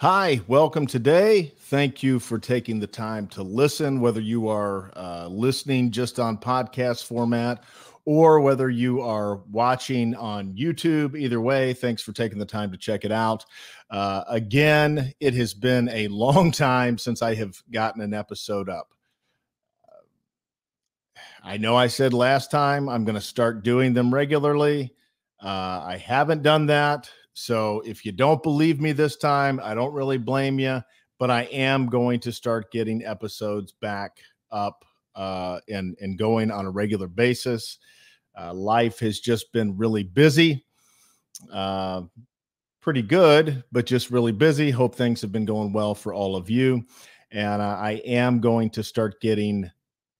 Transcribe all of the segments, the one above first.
Hi, welcome today. Thank you for taking the time to listen, whether you are listening just on podcast format or whether you are watching on YouTube. Either way, thanks for taking the time to check it out. Again, it has been a long time since I have gotten an episode up. I know I said last time I'm going to start doing them regularly. I haven't done that. So if you don't believe me this time, I don't really blame you, but I am going to start getting episodes back up and going on a regular basis. Life has just been really busy, uh, pretty good, but just really busy. Hope things have been going well for all of you. And I am going to start getting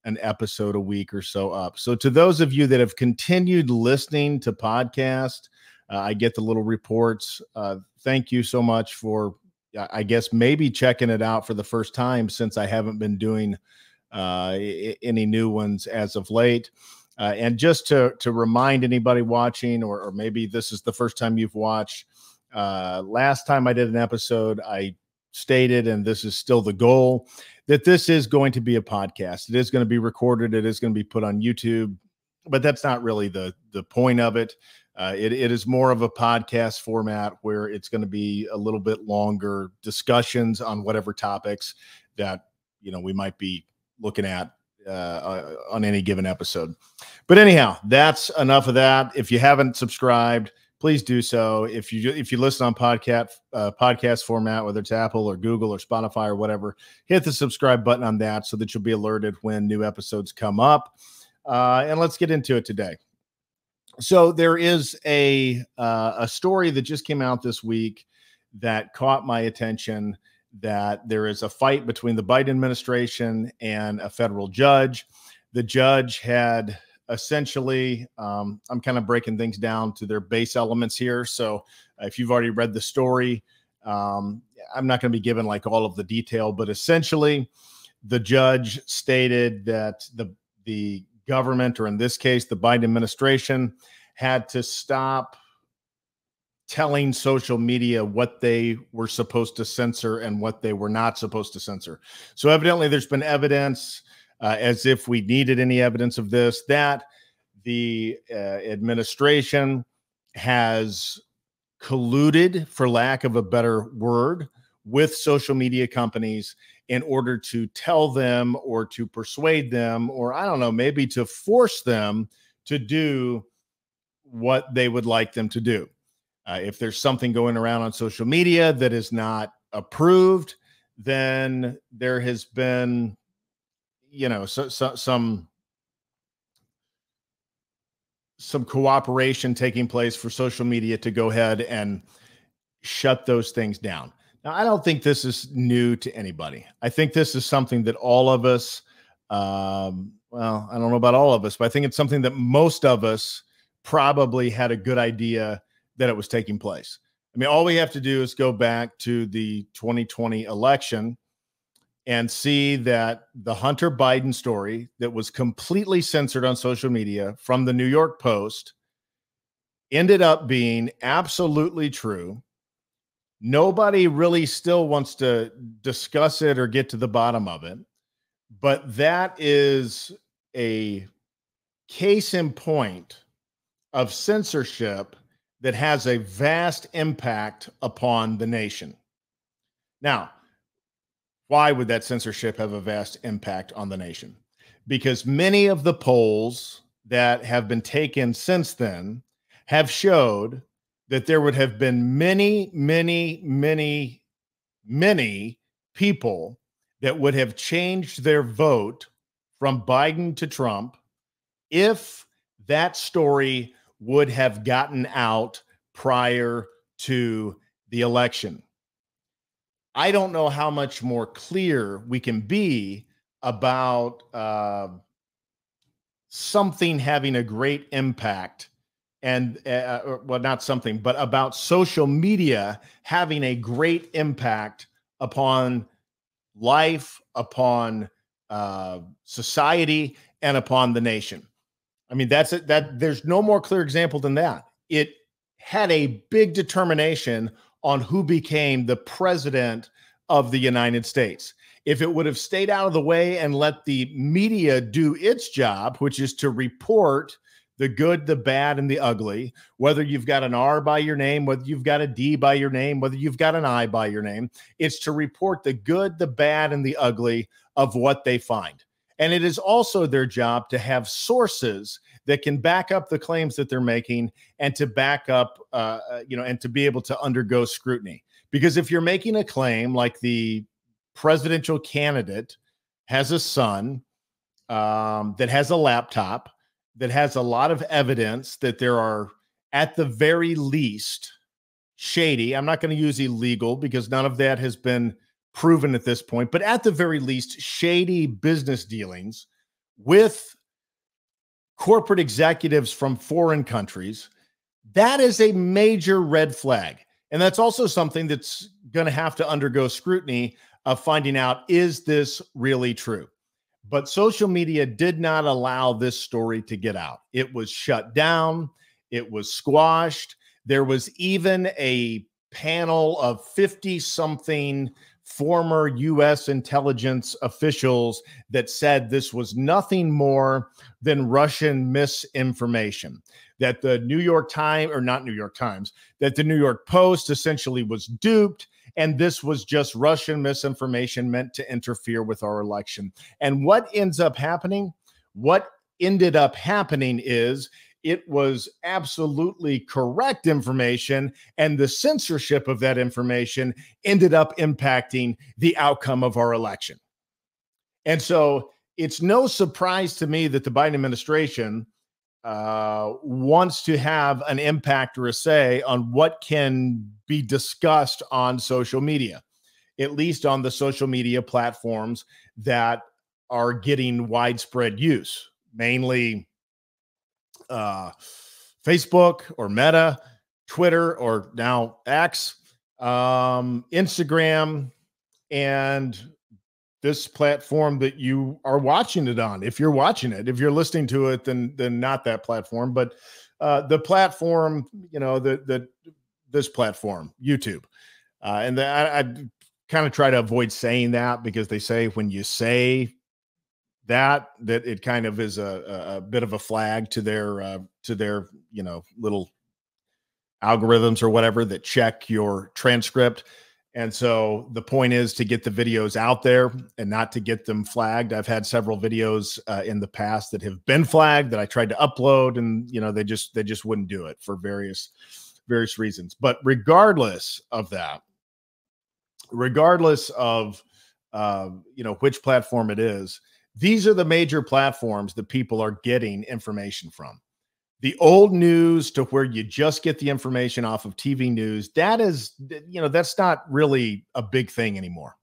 an episode a week or so up. So to those of you that have continued listening to podcast, I get the little reports. Thank you so much for, I guess, maybe checking it out for the first time since I haven't been doing any new ones as of late. And just to remind anybody watching, or maybe this is the first time you've watched, last time I did an episode, I stated, and this is still the goal, that this is going to be a podcast. It is going to be recorded. It is going to be put on YouTube, but that's not really the point of it. It is more of a podcast format where it's going to be a little bit longer discussions on whatever topics that, we might be looking at on any given episode. But anyhow, that's enough of that. If you haven't subscribed, please do so. If you listen on podcast format, whether it's Apple or Google or Spotify or whatever, hit the subscribe button on that so that you'll be alerted when new episodes come up. And let's get into it today. So there is a story that just came out this week that caught my attention, that there is a fight between the Biden administration and a federal judge. The judge had essentially, I'm kind of breaking things down to their base elements here. So if you've already read the story, I'm not going to be given like all of the detail, but essentially the judge stated that the government, or in this case, the Biden administration, had to stop telling social media what they were supposed to censor and what they were not supposed to censor. So evidently there's been evidence, as if we needed any evidence of this, that the administration has colluded, for lack of a better word, with social media companies in order to tell them or to persuade them, or I don't know, maybe to force them to do what they would like them to do. If there's something going around on social media that is not approved, then there has been, some cooperation taking place for social media to go ahead and shut those things down. Now, I don't think this is new to anybody. I think this is something that all of us, well, I don't know about all of us, but I think it's something that most of us probably had a good idea that it was taking place. I mean, all we have to do is go back to the 2020 election and see that the Hunter Biden story that was completely censored on social media from the New York Post ended up being absolutely true. Nobody really still wants to discuss it or get to the bottom of it, but that is a case in point of censorship that has a vast impact upon the nation. Now, why would that censorship have a vast impact on the nation? Because many of the polls that have been taken since then have showed that there would have been many, many, many, many people that would have changed their vote from Biden to Trump if that story would have gotten out prior to the election. I don't know how much more clear we can be about something having a great impact, and well, not something, but about social media having a great impact upon life, upon society, and upon the nation. I mean, that's it. That there's no more clear example than that. It had a big determination on who became the president of the United States. If it would have stayed out of the way and let the media do its job, which is to report the good, the bad, and the ugly, whether you've got an R by your name, whether you've got a D by your name, whether you've got an I by your name, it's to report the good, the bad, and the ugly of what they find. And it is also their job to have sources that can back up the claims that they're making and to back up, and to be able to undergo scrutiny. Because if you're making a claim like the presidential candidate has a son that has a laptop, that has a lot of evidence that there are, at the very least, shady. I'm not going to use illegal because none of that has been proven at this point, but at the very least, shady business dealings with corporate executives from foreign countries. That is a major red flag. And that's also something that's going to have to undergo scrutiny of finding out, is this really true? But social media did not allow this story to get out. It was shut down. It was squashed. There was even a panel of 50-something former U.S. intelligence officials that said this was nothing more than Russian misinformation, that the New York Times, or not New York Times, that the New York Post essentially was duped, and this was just Russian misinformation meant to interfere with our election. And what ends up happening? What ended up happening is it was absolutely correct information, and the censorship of that information ended up impacting the outcome of our election. And so it's no surprise to me that the Biden administration wants to have an impact or a say on what can be discussed on social media, at least on the social media platforms that are getting widespread use, mainly Facebook or Meta, Twitter, or now X, Instagram, and this platform that you are watching it on. If you're watching it, if you're listening to it, then not that platform, but the platform, this platform, YouTube. And I kind of try to avoid saying that, because they say when you say that it kind of is a bit of a flag to their little algorithms or whatever that check your transcript. And so the point is to get the videos out there and not to get them flagged. I've had several videos in the past that have been flagged that I tried to upload, and they just wouldn't do it for various reasons. But regardless of that, regardless of which platform it is, these are the major platforms that people are getting information from. The old news, to where you just get the information off of TV news, that's not really a big thing anymore.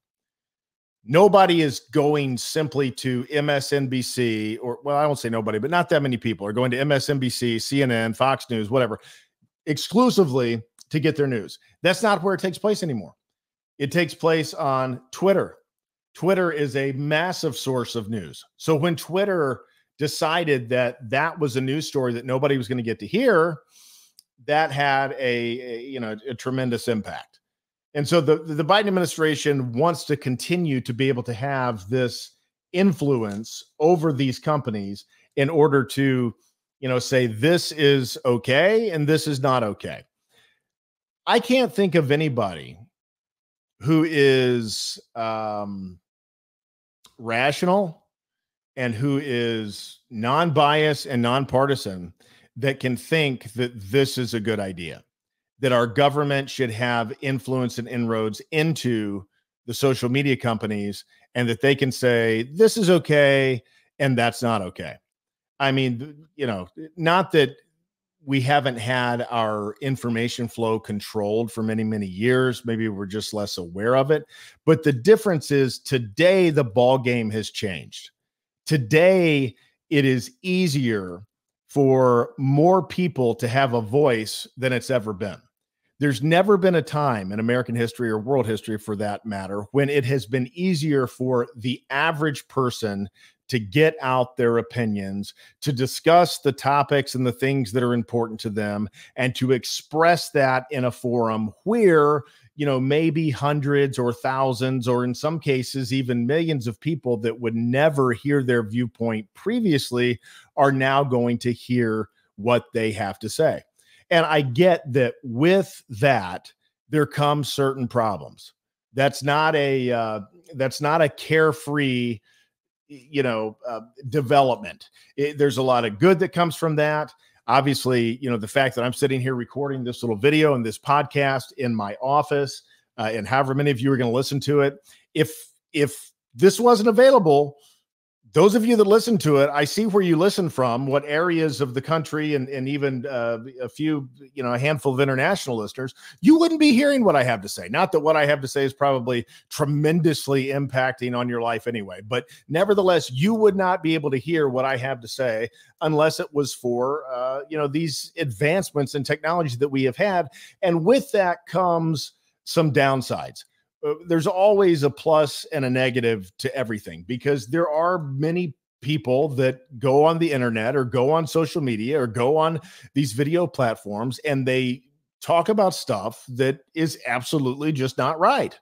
Nobody is going simply to MSNBC, or, well, I won't say nobody, but not that many people are going to MSNBC, CNN, Fox News, whatever, exclusively to get their news. That's not where it takes place anymore. It takes place on Twitter. Twitter is a massive source of news. So when Twitter decided that was a news story that nobody was going to get to hear, that had a tremendous impact. And so the Biden administration wants to continue to be able to have this influence over these companies in order to, say this is okay and this is not okay. I can't think of anybody who is rational and who is non-biased and nonpartisan that can think that this is a good idea, that our government should have influence and inroads into the social media companies, and that they can say this is okay and that's not okay. I mean, not that we haven't had our information flow controlled for many, many years. Maybe we're just less aware of it. But the difference is today the ball game has changed. Today, it is easier for more people to have a voice than it's ever been. There's never been a time in American history, or world history for that matter, when it has been easier for the average person to get out their opinions, to discuss the topics and the things that are important to them, and to express that in a forum where, maybe hundreds or thousands, or in some cases, even millions of people that would never hear their viewpoint previously are now going to hear what they have to say. And I get that with that, there come certain problems. That's not a carefree, development. There's a lot of good that comes from that. Obviously, the fact that I'm sitting here recording this little video and this podcast in my office, and however many of you are going to listen to it, if this wasn't available, those of you that listen to it, I see where you listen from, what areas of the country, and even a few, a handful of international listeners, you wouldn't be hearing what I have to say. Not that what I have to say is probably tremendously impacting on your life anyway, but nevertheless, you would not be able to hear what I have to say unless it was for, these advancements in technology that we have had. And with that comes some downsides. There's always a plus and a negative to everything, because there are many people that go on the internet or go on social media or go on these video platforms and they talk about stuff that is absolutely just not right.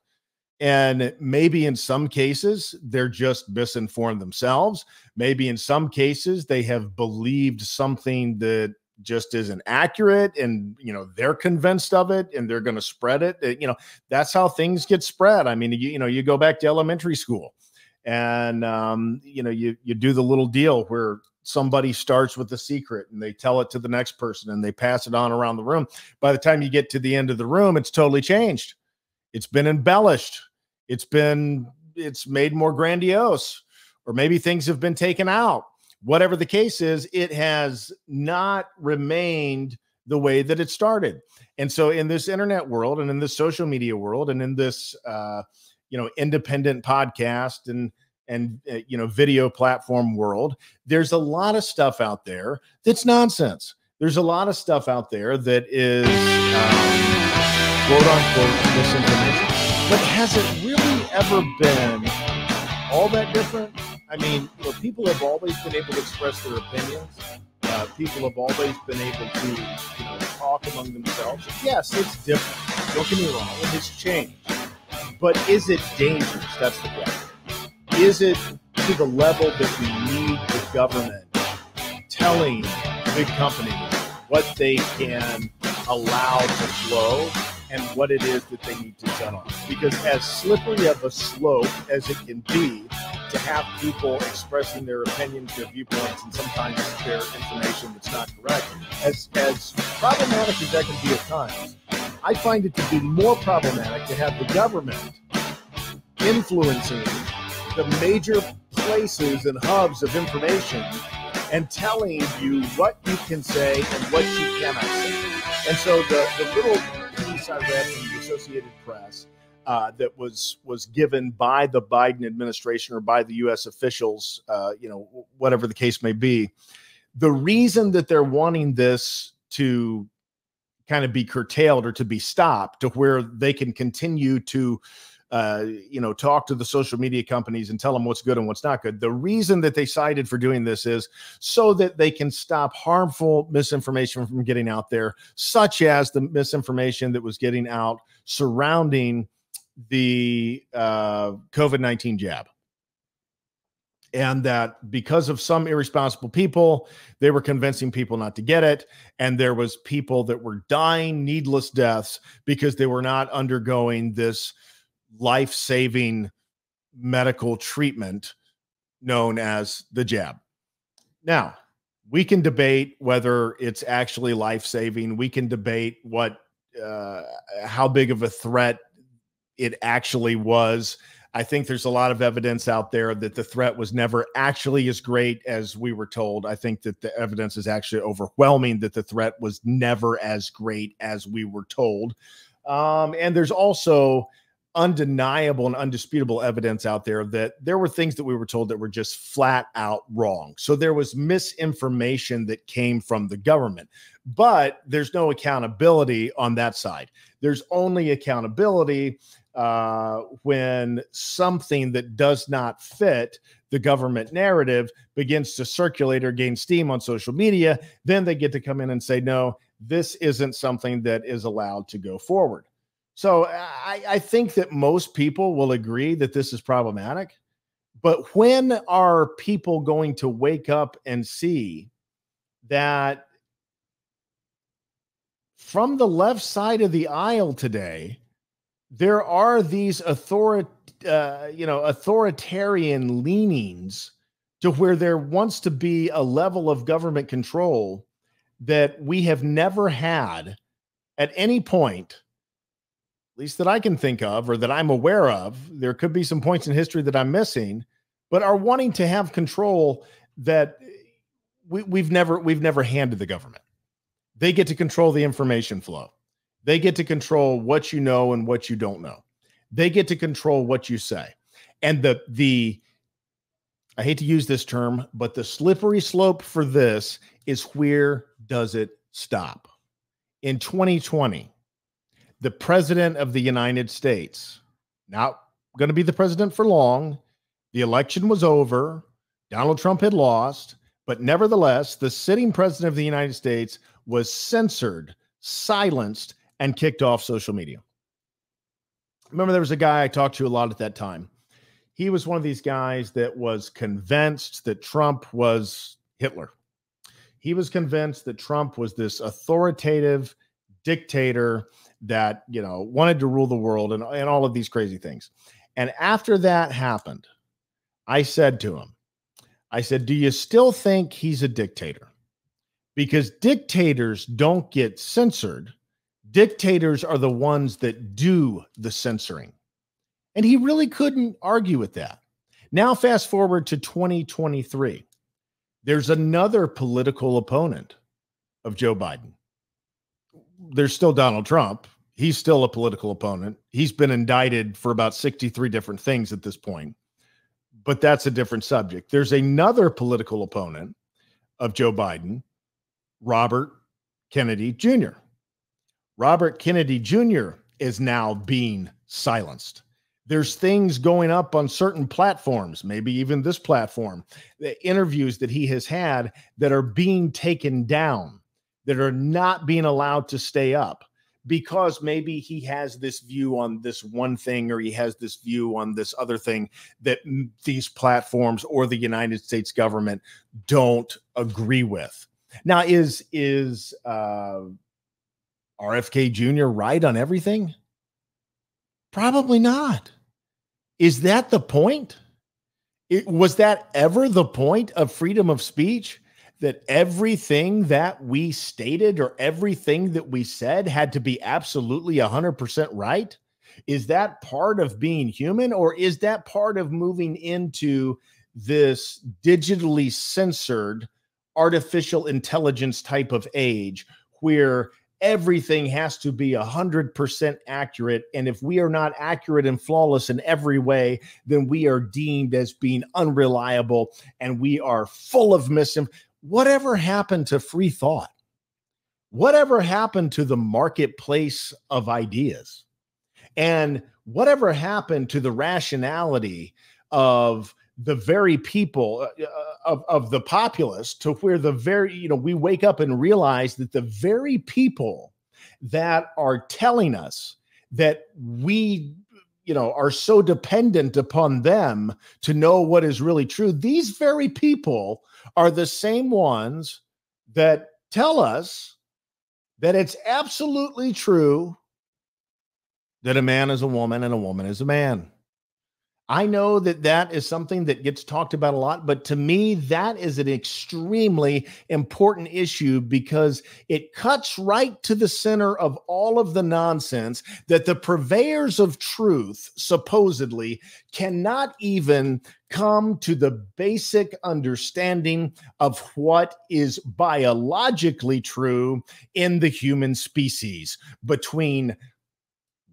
And maybe in some cases, they're just misinformed themselves. Maybe in some cases, they have believed something that just isn't accurate, and they're convinced of it and they're going to spread it. That's how things get spread. I mean, you go back to elementary school, and you do the little deal where somebody starts with a secret and they tell it to the next person and they pass it on around the room. By the time you get to the end of the room, it's totally changed. It's been embellished. It's made more grandiose, or maybe things have been taken out. Whatever the case is, it has not remained the way that it started. And so in this internet world and in this social media world and in this, independent podcast and video platform world, there's a lot of stuff out there that's nonsense. There's a lot of stuff out there that is quote unquote misinformation. But has it really ever been all that different? I mean, people have always been able to express their opinions. People have always been able to, talk among themselves. Yes, it's different. Don't get me wrong, it has changed. But is it dangerous? That's the question. Is it to the level that we need the government telling big companies what they can allow to flow and what it is that they need to shut off? Because as slippery of a slope as it can be to have people expressing their opinions, their viewpoints, and sometimes their information that's not correct, as problematic as that can be at times, I find it to be more problematic to have the government influencing the major places and hubs of information and telling you what you can say and what you cannot say. And so the little piece I read from the Associated Press that was given by the Biden administration or by the U.S. officials, whatever the case may be, the reason that they're wanting this to kind of be curtailed or to be stopped to where they can continue to talk to the social media companies and tell them what's good and what's not good. The reason that they cited for doing this is so that they can stop harmful misinformation from getting out there, such as the misinformation that was getting out surrounding the COVID-19 jab. And that because of some irresponsible people, they were convincing people not to get it. And there was people that were dying needless deaths because they were not undergoing this life-saving medical treatment known as the jab. Now, we can debate whether it's actually life-saving. We can debate how big of a threat it actually was. I think there's a lot of evidence out there that the threat was never actually as great as we were told. I think that the evidence is actually overwhelming that the threat was never as great as we were told. And there's also undeniable and undisputable evidence out there that there were things that we were told that were just flat out wrong. So there was misinformation that came from the government, but there's no accountability on that side. There's only accountability when something that does not fit the government narrative begins to circulate or gain steam on social media, then they get to come in and say, no, this isn't something that is allowed to go forward. So I think that most people will agree that this is problematic. But when are people going to wake up and see that from the left side of the aisle today, there are these authoritarian leanings to where there wants to be a level of government control that we have never had at any point, at least that I can think of or that I'm aware of. There could be some points in history that I'm missing, but are wanting to have control that we've never handed the government. They get to control the information flow. They get to control what you know and what you don't know. They get to control what you say. And I hate to use this term, but the slippery slope for this is, where does it stop? In 2020, the president of the United States, not going to be the president for long, the election was over, Donald Trump had lost, but nevertheless, the sitting president of the United States was censored, silenced, and kicked off social media. Remember, there was a guy I talked to a lot at that time. He was one of these guys that was convinced that Trump was Hitler. He was convinced that Trump was this authoritative dictator that, wanted to rule the world and all of these crazy things. And after that happened, I said to him, do you still think he's a dictator? Because dictators don't get censored. Dictators are the ones that do the censoring. And he really couldn't argue with that. Now, fast forward to 2023. There's another political opponent of Joe Biden. There's still Donald Trump. He's still a political opponent. He's been indicted for about 63 different things at this point. But that's a different subject. There's another political opponent of Joe Biden, Robert Kennedy Jr. Robert Kennedy Jr. is now being silenced. There's things going up on certain platforms, maybe even this platform, the interviews that he has had that are being taken down, that are not being allowed to stay up, because maybe he has this view on this one thing, or he has this view on this other thing that these platforms or the United States government don't agree with. Now, is RFK Jr. right on everything? Probably not. Is that the point? Was that ever the point of freedom of speech? That everything that we stated or everything that we said had to be absolutely 100% right? Is that part of being human, or is that part of moving into this digitally censored artificial intelligence type of age where everything has to be 100% accurate? And if we are not accurate and flawless in every way, then we are deemed as being unreliable and we are full of misinformation. Whatever happened to free thought? Whatever happened to the marketplace of ideas? And whatever happened to the rationality of the very people of the populace, to where the very, we wake up and realize that the very people that are telling us that we, are so dependent upon them to know what is really true, these very people are the same ones that tell us that it's absolutely true that a man is a woman and a woman is a man. I know that that is something that gets talked about a lot, but to me, that is an extremely important issue, because it cuts right to the center of all of the nonsense that the purveyors of truth supposedly cannot even come to the basic understanding of what is biologically true in the human species between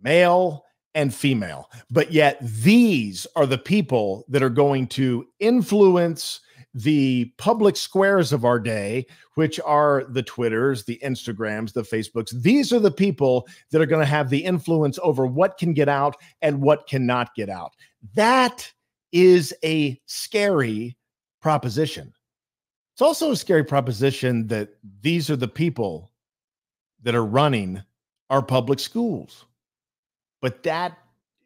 male and female. But yet these are the people that are going to influence the public squares of our day, which are the Twitters, the Instagrams, the Facebooks. These are the people that are going to have the influence over what can get out and what cannot get out. That is a scary proposition. It's also a scary proposition that these are the people that are running our public schools. But that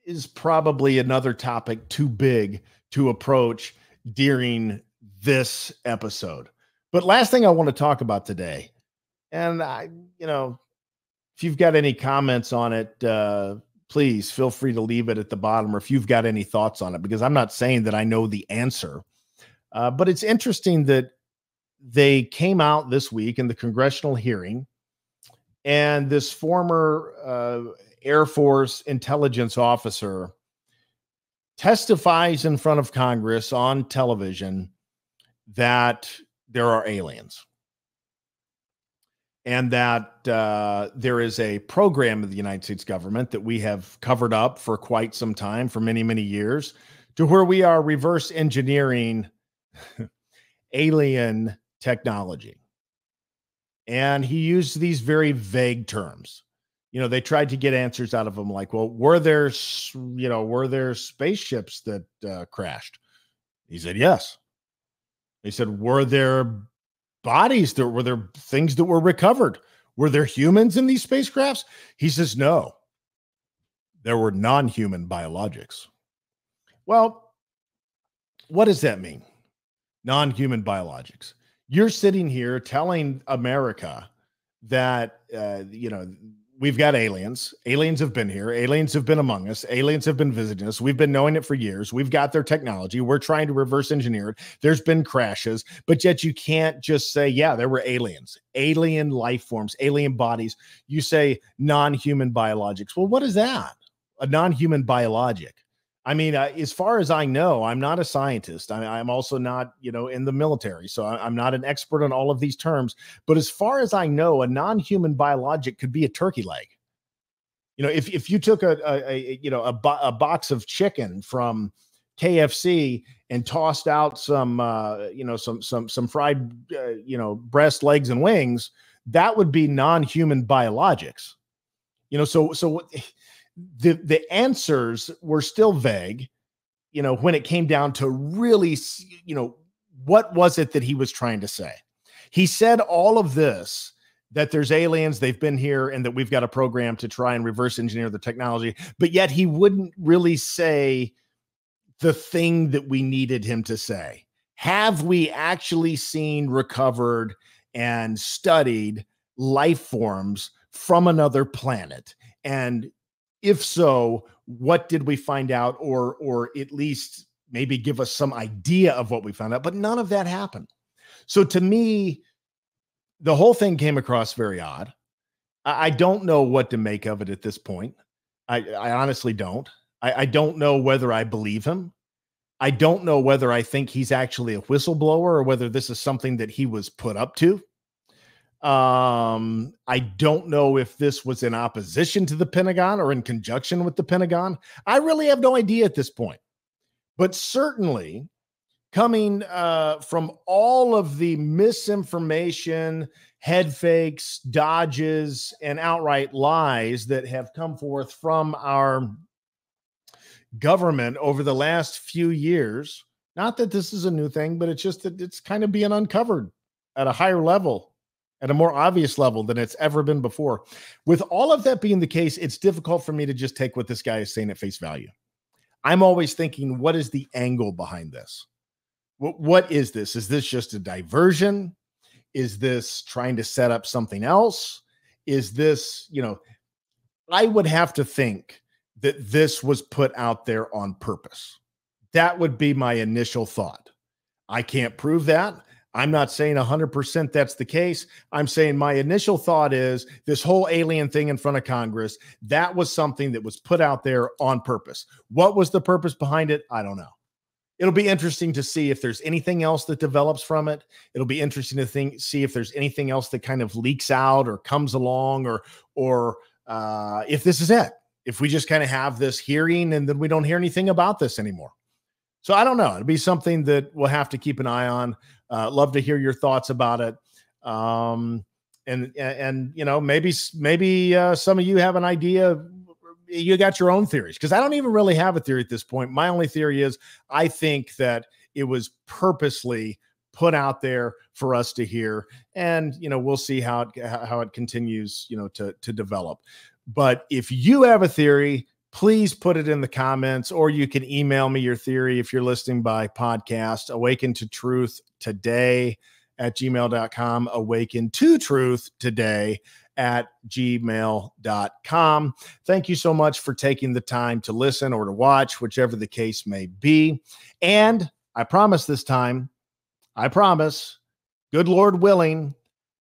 is probably another topic too big to approach during this episode. But last thing I want to talk about today, and if you've got any comments on it, please feel free to leave it at the bottom, or if you've got any thoughts on it, because I'm not saying that I know the answer. But it's interesting that they came out this week in the congressional hearing, and this former Air Force intelligence officer testifies in front of Congress on television that there are aliens, and that there is a program of the United States government that we have covered up for quite some time, for many, many years, to where we are reverse engineering alien technology. And he used these very vague terms. They tried to get answers out of him like, well, were there spaceships that crashed? He said, yes. He said, were there bodies? Were there things that were recovered? Were there humans in these spacecrafts? He says, no. There were non-human biologics. Well, what does that mean? Non-human biologics. You're sitting here telling America that, we've got aliens. Aliens have been here. Aliens have been among us. Aliens have been visiting us. We've been knowing it for years. We've got their technology. We're trying to reverse engineer it. There's been crashes, but yet you can't just say, yeah, there were aliens, alien life forms, alien bodies. You say non-human biologics. Well, what is that? A non-human biologic? I mean, as far as I know, I'm not a scientist. I'm also not, in the military. So I'm not an expert on all of these terms. But as far as I know, a non-human biologic could be a turkey leg. If you took a box of chicken from KFC and tossed out some fried, breast, legs, and wings, that would be non-human biologics. So the answers were still vague, when it came down to really, what was it that he was trying to say? He said all of this, that there's aliens, they've been here, and that we've got a program to try and reverse engineer the technology, but yet he wouldn't really say the thing that we needed him to say. Have we actually seen, recovered, and studied life forms from another planet? And if so, what did we find out, or at least maybe give us some idea of what we found out? But none of that happened. So to me, the whole thing came across very odd. I don't know what to make of it at this point. I honestly don't. I don't know whether I believe him. I don't know whether I think he's actually a whistleblower or whether this is something that he was put up to. I don't know if this was in opposition to the Pentagon or in conjunction with the Pentagon. I really have no idea at this point. But certainly coming from all of the misinformation, head fakes, dodges, and outright lies that have come forth from our government over the last few years, not that this is a new thing, but it's just that it's kind of being uncovered at a higher level, at a more obvious level than it's ever been before. With all of that being the case, it's difficult for me to just take what this guy is saying at face value. I'm always thinking, what is the angle behind this? What is this? Is this just a diversion? Is this trying to set up something else? Is this, I would have to think that this was put out there on purpose. That would be my initial thought. I can't prove that. I'm not saying 100% that's the case. I'm saying my initial thought is this whole alien thing in front of Congress, that was something that was put out there on purpose. What was the purpose behind it? I don't know. It'll be interesting to see if there's anything else that develops from it. It'll be interesting to see if there's anything else that kind of leaks out or comes along, or if this is it. If we just kind of have this hearing and then we don't hear anything about this anymore. So I don't know. It'll be something that we'll have to keep an eye on. Love to hear your thoughts about it. And you know, maybe some of you have an idea. You got your own theories, because I don't even really have a theory at this point. My only theory is I think that it was purposely put out there for us to hear, and you know, we'll see how it continues, you know, to develop. But if you have a theory, please put it in the comments, or you can email me your theory if you're listening by podcast. Awaken to Truth Today at gmail.com. Awaken to Truth Today at gmail.com. Thank you so much for taking the time to listen or to watch, whichever the case may be. And I promise this time, I promise, good Lord willing,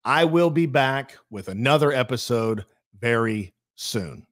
I will be back with another episode very soon.